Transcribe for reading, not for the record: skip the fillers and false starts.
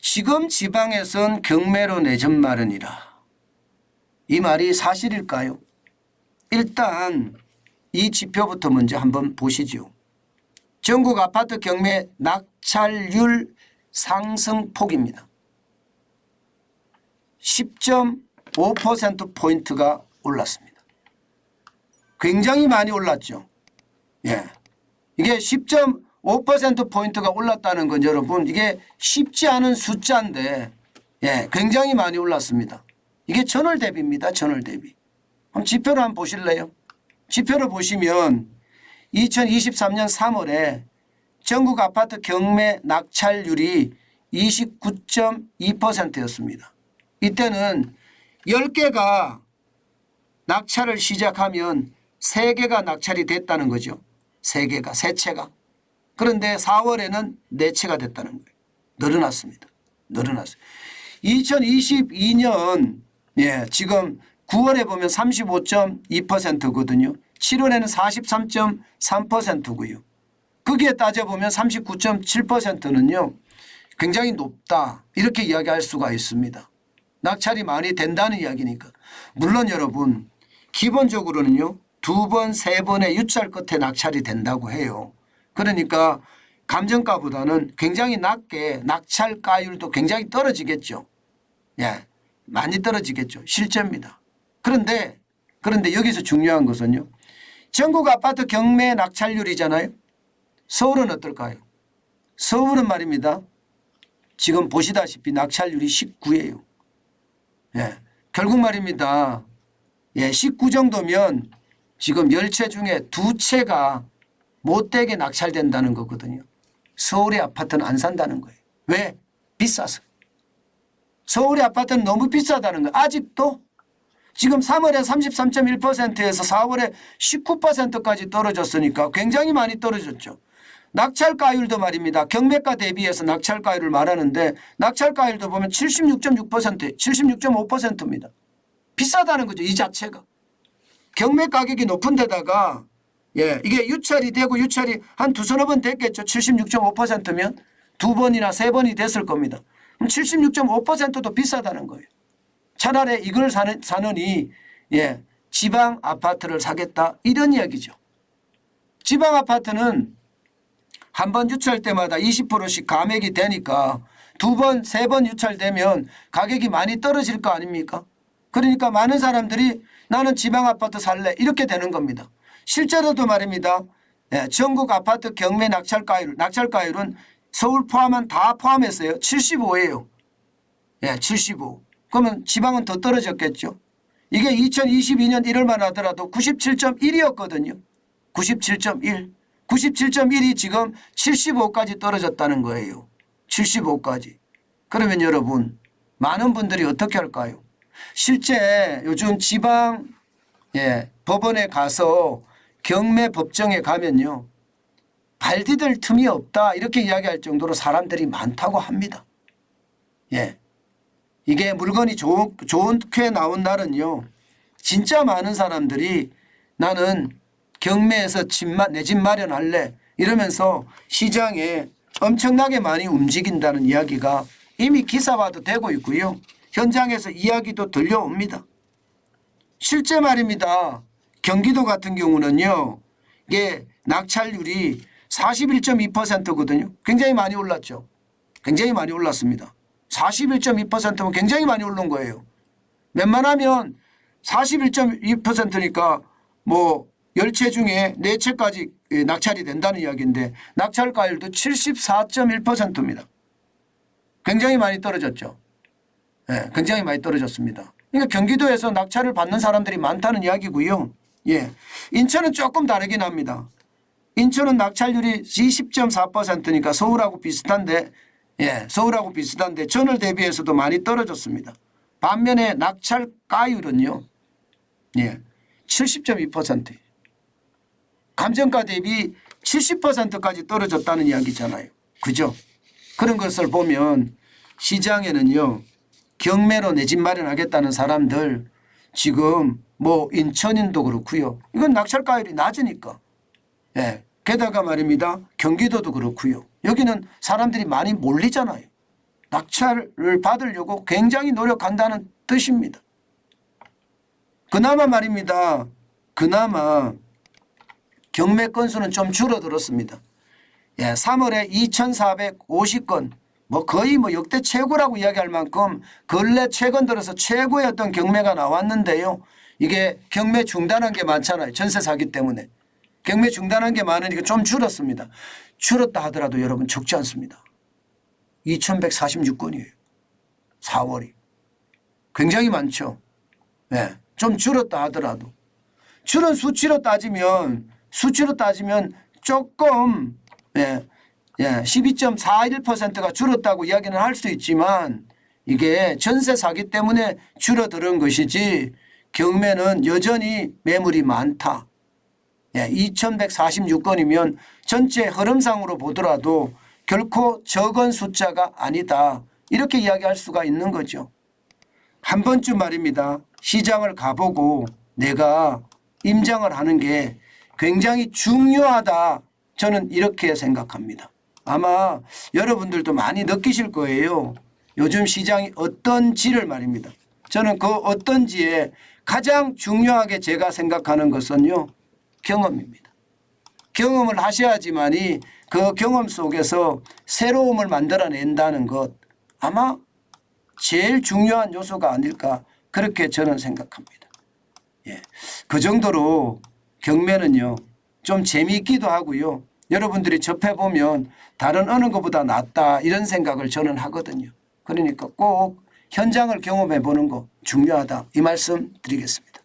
지금 지방에선 경매로 내 집 마련이라. 이 말이 사실일까요? 일단 이 지표부터 먼저 한번 보시죠. 전국 아파트 경매 낙찰률 상승폭입니다. 10.5%포인트가 올랐습니다. 굉장히 많이 올랐죠. 예. 이게 10.5%포인트가 올랐다는 건 여러분 이게 쉽지 않은 숫자인데 예, 굉장히 많이 올랐습니다. 이게 전월 대비입니다. 전월 대비. 그럼 지표를 한번 보실래요? 지표를 보시면 2023년 3월에 전국 아파트 경매 낙찰률이 29.2%였습니다. 이때는 10개가 낙찰을 시작하면 3개가 낙찰이 됐다는 거죠. 3개가, 3채가. 그런데 4월에는 4채가 됐다는 거예요. 늘어났습니다. 늘어났어요. 2022년 예, 지금 9월에 보면 35.2%거든요. 7월에는 43.3%고요. 거기에 따져보면 39.7%는요. 굉장히 높다. 이렇게 이야기할 수가 있습니다. 낙찰이 많이 된다는 이야기니까. 물론 여러분 기본적으로는요. 2번, 3번의 유찰 끝에 낙찰이 된다고 해요. 그러니까 감정가보다는 굉장히 낮게 낙찰가율도 굉장히 떨어지겠죠. 예, 많이 떨어지겠죠. 실제입니다. 그런데 여기서 중요한 것은요. 전국 아파트 경매 낙찰률이잖아요. 서울은 어떨까요? 서울은 말입니다. 지금 보시다시피 낙찰률이 19예요. 예, 결국 말입니다. 예, 19 정도면 지금 10채 중에 2채가 못되게 낙찰된다는 거거든요. 서울의 아파트는 안 산다는 거예요. 왜? 비싸서. 서울의 아파트는 너무 비싸다는 거예요. 아직도 지금 3월에 33.1%에서 4월에 19%까지 떨어졌으니까 굉장히 많이 떨어졌죠. 낙찰가율도 말입니다. 경매가 대비해서 낙찰가율을 말하는데 낙찰가율도 보면 76.6%, 76.5%입니다. 비싸다는 거죠. 이 자체가. 경매 가격이 높은 데다가 예, 이게 유찰이 되고 유찰이 한 두서너 번 됐겠죠. 76.5%면 2번이나 3번이 됐을 겁니다. 그럼 76.5%도 비싸다는 거예요. 차라리 이걸 사느니 예, 지방 아파트를 사겠다 이런 이야기죠. 지방 아파트는 한 번 유찰 때마다 20%씩 감액이 되니까 2번, 3번 유찰되면 가격이 많이 떨어질 거 아닙니까? 그러니까 많은 사람들이 나는 지방 아파트 살래 이렇게 되는 겁니다. 실제로도 말입니다. 예, 전국 아파트 경매 낙찰가율은 서울 포함한 다 포함했어요. 75예요. 예, 75. 그러면 지방은 더 떨어졌겠죠. 이게 2022년 1월만 하더라도 97.1이었거든요. 97.1. 97.1이 지금 75까지 떨어졌다는 거예요. 75까지. 그러면 여러분 많은 분들이 어떻게 할까요? 실제 요즘 지방 예, 법원에 가서 경매 법정에 가면요. 발 디딜 틈이 없다 이렇게 이야기할 정도로 사람들이 많다고 합니다. 예, 이게 물건이 좋게 나온 날은요. 진짜 많은 사람들이 나는 경매에서 내 집 마련할래 이러면서 시장에 엄청나게 많이 움직인다는 이야기가 이미 기사화도 되고 있고요. 현장에서 이야기도 들려옵니다. 실제 말입니다. 경기도 같은 경우는요. 이게 낙찰률이 41.2%거든요. 굉장히 많이 올랐죠. 굉장히 많이 올랐습니다. 41.2%면 굉장히 많이 오른 거예요. 웬만하면 41.2%니까 뭐 10채 중에 4채까지 낙찰이 된다는 이야기인데 낙찰가율도 74.1%입니다. 굉장히 많이 떨어졌죠. 네, 굉장히 많이 떨어졌습니다. 그러니까 경기도에서 낙찰을 받는 사람들이 많다는 이야기고요. 예, 인천은 조금 다르긴 합니다. 인천은 낙찰률이 20.4%니까 서울하고 비슷한데 예, 서울하고 비슷한데 전월 대비해서도 많이 떨어졌습니다. 반면에 낙찰가율은요. 예, 70.2%. 감정가 대비 70%까지 떨어졌다는 이야기잖아요. 그죠? 그런 것을 보면 시장에는요. 경매로 내 집 마련하겠다는 사람들 지금 뭐 인천인도 그렇고요. 이건 낙찰가율이 낮으니까. 예. 게다가 말입니다. 경기도도 그렇고요. 여기는 사람들이 많이 몰리잖아요. 낙찰을 받으려고 굉장히 노력한다는 뜻입니다. 그나마 말입니다. 그나마 경매 건수는 좀 줄어들었습니다. 예, 3월에 2,450건 뭐 거의 뭐 역대 최고라고 이야기할 만큼 근래 최근 들어서 최고의 어떤 경매가 나왔는데요. 이게 경매 중단한 게 많잖아요. 전세 사기 때문에. 경매 중단한 게 많으니까 좀 줄었습니다. 줄었다 하더라도 여러분 적지 않습니다. 2,146건이에요. 4월이. 굉장히 많죠. 네. 좀 줄었다 하더라도. 줄은 수치로 따지면 조금 12.41%가 줄었다고 이야기는 할 수 있지만 이게 전세 사기 때문에 줄어드는 것이지 경매는 여전히 매물이 많다. 2,146건이면 전체 흐름상으로 보더라도 결코 적은 숫자가 아니다. 이렇게 이야기할 수가 있는 거죠. 한 번쯤 말입니다. 시장을 가보고 내가 임장을 하는 게 굉장히 중요하다. 저는 이렇게 생각합니다. 아마 여러분들도 많이 느끼실 거예요. 요즘 시장이 어떤지를 말입니다. 저는 그 어떤지에 가장 중요하게 제가 생각하는 것은요. 경험입니다. 경험을 하셔야지만이 그 경험 속에서 새로움을 만들어낸다는 것 아마 제일 중요한 요소가 아닐까 그렇게 저는 생각합니다. 예. 그 정도로 경매는요. 좀 재미있기도 하고요. 여러분들이 접해보면 다른 어느 것보다 낫다 이런 생각을 저는 하거든요. 그러니까 꼭 현장을 경험해 보는 거 중요하다 이 말씀 드리겠습니다.